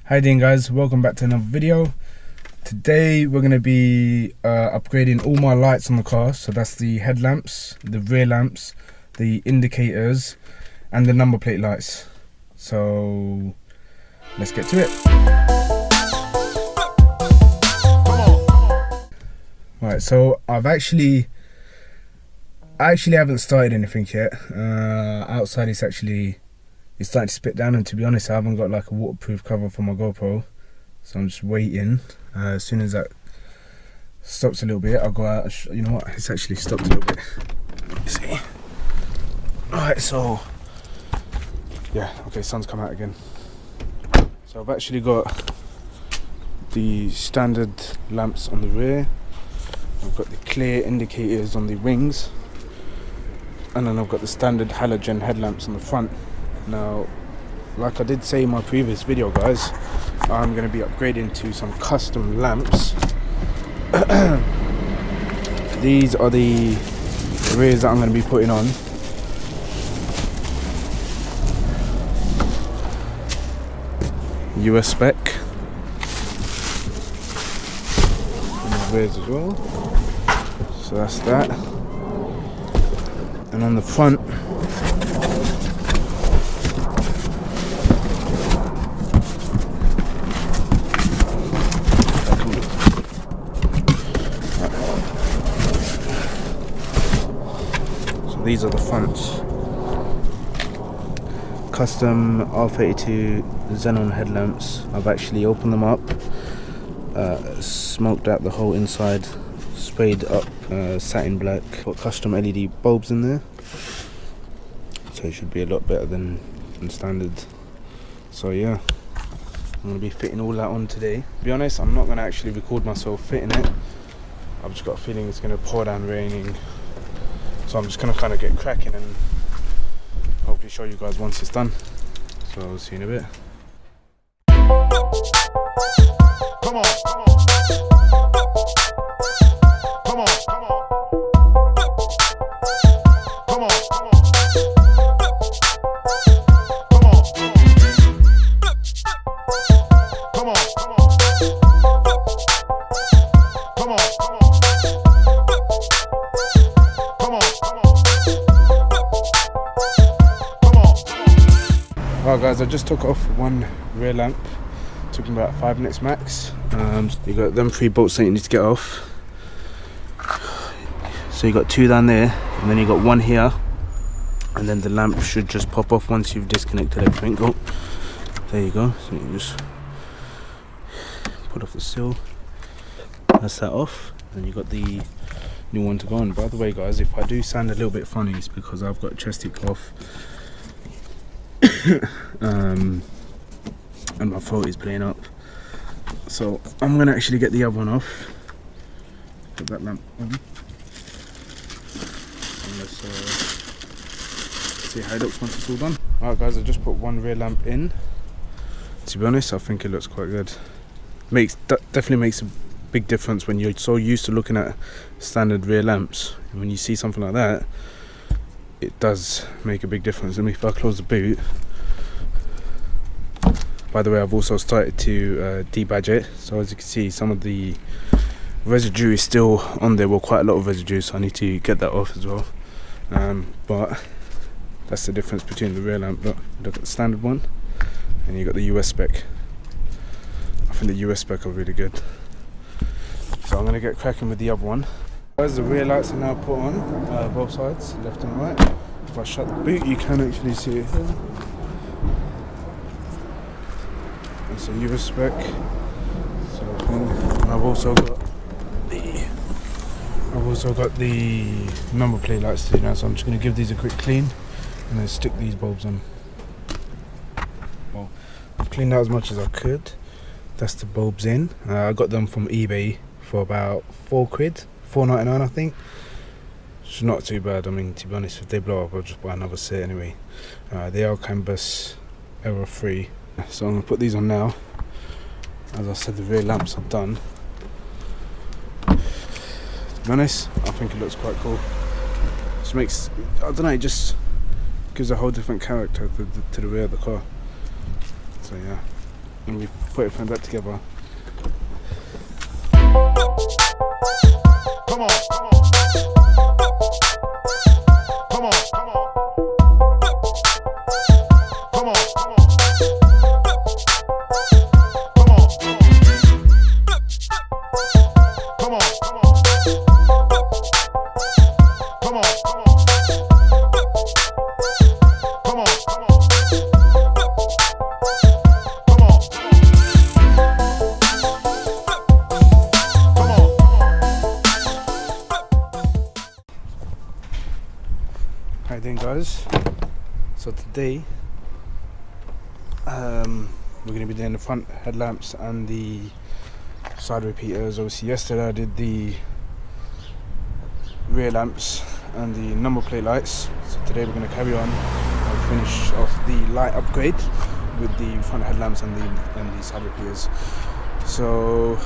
Hi doing guys, welcome back to another video. Today we're going to be upgrading all my lights on the car. So that's the headlamps, the rear lamps, the indicators and the number plate lights. So let's get to it. Alright, so I actually haven't started anything yet. Outside it's starting to spit down, and to be honest I haven't got like a waterproof cover for my GoPro, so I'm just waiting. As soon as that stops a little bit I'll go out. You know what, it's actually stopped a little bit. You see? Alright, so yeah, okay, sun's come out again. So I've actually got the standard lamps on the rear, I've got the clear indicators on the wings, and then I've got the standard halogen headlamps on the front. Now, like I did say in my previous video guys, I'm going to be upgrading to some custom lamps. These are the rears that I'm going to be putting on. US spec. And the rears as well. So that's that. And on the front, these are the fronts. Custom R32 Xenon headlamps. I've actually opened them up, smoked out the whole inside, sprayed up satin black. Got custom LED bulbs in there, so it should be a lot better than standard. So yeah, I'm going to be fitting all that on today. To be honest, I'm not going to actually record myself fitting it. I've just got a feeling it's going to pour down raining. So I'm just going to kind of get cracking and hopefully show you guys once it's done. So I'll see you in a bit. Come on, come on. Come on, come on. Come on, come on. Come on. Come on, come on. Come on, come on. Alright guys, I just took off one rear lamp. Took me about 5 minutes max. You got them 3 bolts that you need to get off. So you got 2 down there, and then you got 1 here, and then the lamp should just pop off once you've disconnected everything. Oh, there you go. So you just put off the seal. That's that off. Then you got the new one to go on. By the way guys, if I do sound a little bit funny, it's because I've got chesty cough. And my throat is playing up, so I'm gonna actually get the other one off. Put that lamp on, and let's see how it looks once it's all done. Alright guys, I just put one rear lamp in. To be honest, I think it looks quite good. Definitely makes a big difference when you're so used to looking at standard rear lamps, and when you see something like that, it does make a big difference. Let me, if I close the boot. By the way, I've also started to debadge it, so as you can see some of the residue is still on there. Well, quite a lot of residue, so I need to get that off as well. But that's the difference between the rear lamp. Look at the standard one, and you got the US spec. I think the US spec are really good, so I'm going to get cracking with the other one. As the rear lights are now put on, both sides, left and right. If I shut the boot, you can actually see it here. It's a US spec. So I've also got the number plate lights to do now. So I'm just going to give these a quick clean and then stick these bulbs on. Well, I've cleaned out as much as I could. That's the bulbs in. I got them from eBay for about £4, $4.99 I think. It's not too bad. I mean, to be honest, if they blow up I'll just buy another set anyway. They are canvas error free. So I'm going to put these on now. As I said, the rear lamps are done. To be honest, I think it looks quite cool. Just makes, I don't know, it just gives a whole different character to the rear of the car. So yeah, and we put everything back together. Come on, come on. Come on, come on. Come on, come on. Come on. Come on, come on. Come on, come on. Come on, come on. Come on. Come on. How you doing, guys? So today we're going to be doing the front headlamps and the side repeaters. Obviously yesterday I did the rear lamps and the number plate lights, so today we're going to carry on and finish off the light upgrade with the front headlamps and the side repeaters. So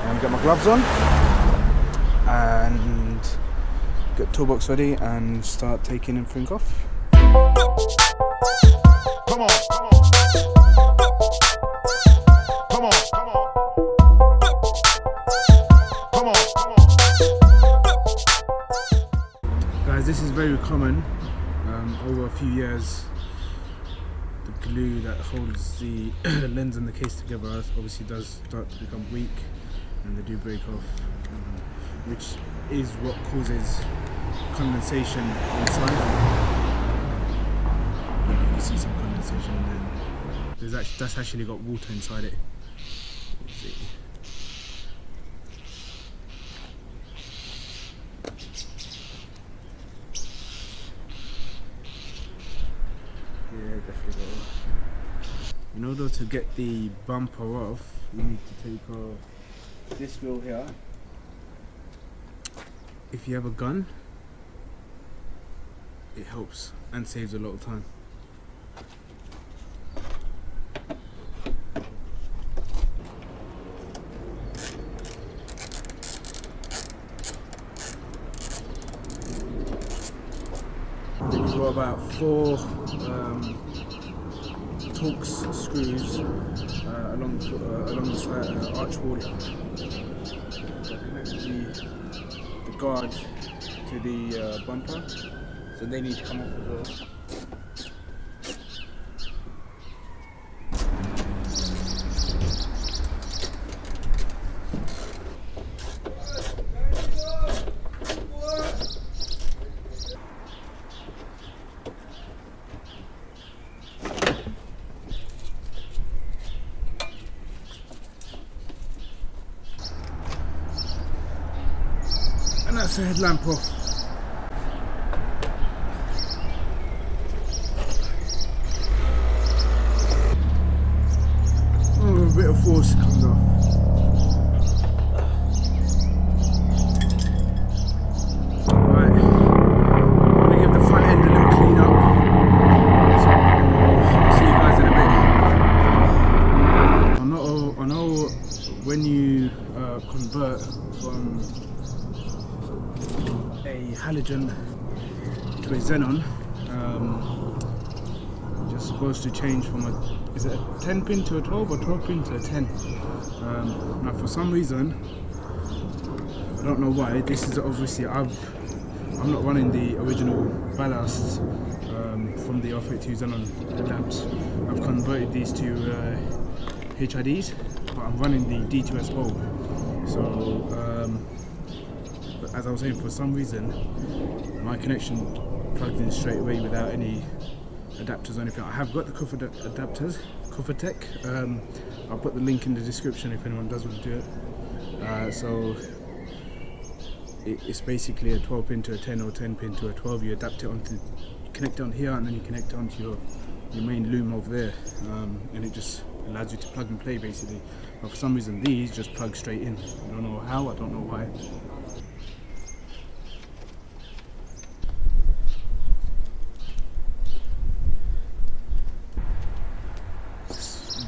I'm going to get my gloves on and get toolbox ready and start taking everything off. Come on, come on. Come on, come on. Come on, come on. Guys, this is very common. Over a few years, the glue that holds the lens and the case together obviously does start to become weak, and they do break off, which is what causes condensation inside. You can see some condensation, and then that's actually got water inside it. See. Yeah, definitely got. In order to get the bumper off, we need to take off this wheel here. If you have a gun, it helps and saves a lot of time. Then you've got about 4 Torx screws along the side, arch wall. Connect the guard to the bumper, so they need to come off as well. And that's the headlamp off. Oh, a bit of force comes off. Right, I'm gonna give the front end a little clean up. So I'll see you guys in a bit. I know when you convert from a halogen to a xenon, you're supposed to change from is it a 10 pin to a 12 or 12 pin to a 10? Now for some reason, I don't know why, this is obviously, I'm not running the original ballasts from the R32 xenon headlamps. I've converted these to HIDs, but I'm running the D2S bulb. So as I was saying, for some reason my connection plugged in straight away without any adapters or anything. I have got the Kuffer adapters, Kuffer Tech. I'll put the link in the description if anyone does want to do it. So it's basically a 12 pin to a 10 or 10 pin to a 12. You adapt it onto, you connect it on here, and then you connect it onto your main loom over there, and it just allows you to plug and play basically. But for some reason these just plug straight in. I don't know how, I don't know why.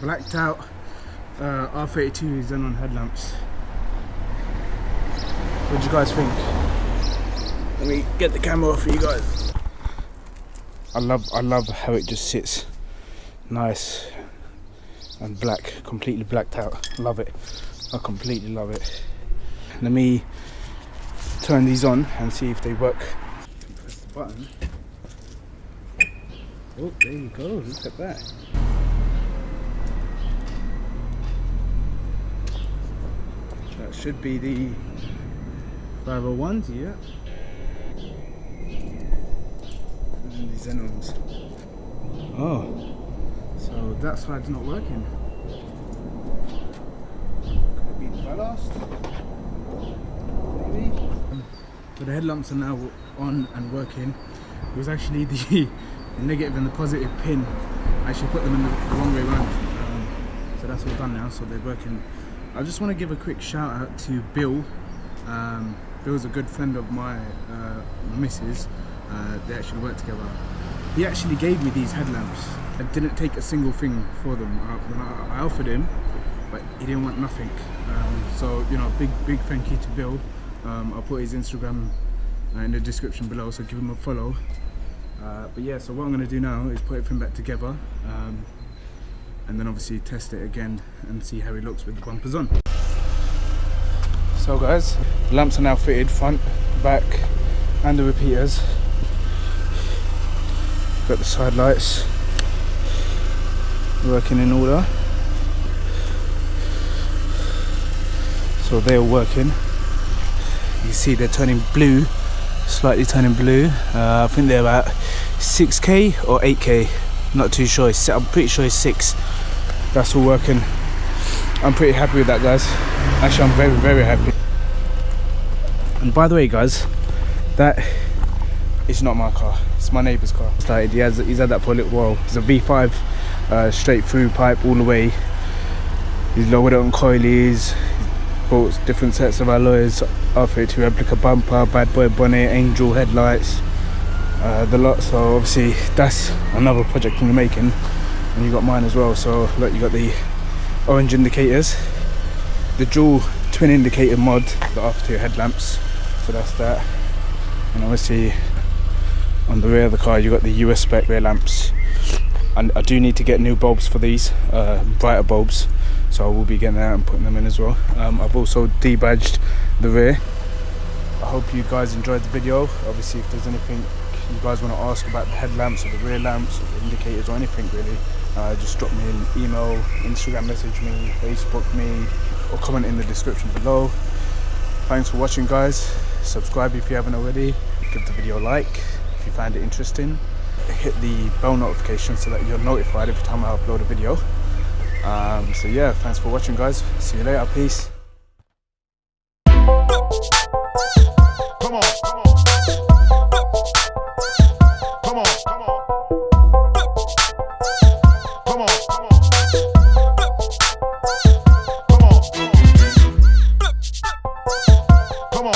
Blacked out R32 Xenon headlamps. What do you guys think? Let me get the camera off for you guys. I love how it just sits nice and black, completely blacked out. Love it. I completely love it. Let me turn these on and see if they work. Press the button. Oh, there you go. Look at that. That should be the 501s, yeah. And the Xenons. Oh, so that side's not working. Could it be the ballast? Maybe. So the headlamps are now on and working. It was actually the negative and the positive pin. I actually put them in the wrong way around. So that's all done now, so they're working. I just want to give a quick shout out to Bill. Bill's a good friend of my missus. They actually work together. He actually gave me these headlamps. I didn't take a single thing for them. I offered him, but he didn't want nothing. So you know, big thank you to Bill. I'll put his Instagram in the description below, so give him a follow. But yeah, so what I'm going to do now is put everything back together, and then obviously test it again and see how it looks with the bumpers on. So guys, the lamps are now fitted, front, back, and the repeaters. Got the side lights working in order. So they're all working. You see they're turning blue, slightly turning blue. I think they're about 6K or 8K, not too sure. I'm pretty sure it's 6. That's all working. I'm pretty happy with that, guys. Actually, I'm very happy. And by the way, guys, that is not my car. It's my neighbour's car. He's had that for a little while. It's a V5 straight through pipe all the way. He's lowered it on coilies. He's bought different sets of alloys, R32 replica bumper, bad boy bonnet, angel headlights, the lot. So obviously that's another project in the making. And you got mine as well. So look, you got the orange indicators, the dual twin indicator mod, the R32 headlamps. So that's that. And obviously on the rear of the car you got the US spec rear lamps. And I do need to get new bulbs for these, brighter bulbs. So I will be getting that and putting them in as well. I've also debadged the rear. I hope you guys enjoyed the video. Obviously if there's anything you guys want to ask about the headlamps or the rear lamps or the indicators or anything really, just drop me an email, Instagram message me, Facebook me, or comment in the description below. Thanks for watching, guys. Subscribe if you haven't already. Give the video a like if you find it interesting. Hit the bell notification so that you're notified every time I upload a video. So yeah, thanks for watching, guys. See you later. Peace. Come on, come on. Come on, come on. Come on, come on. Come on. Come on.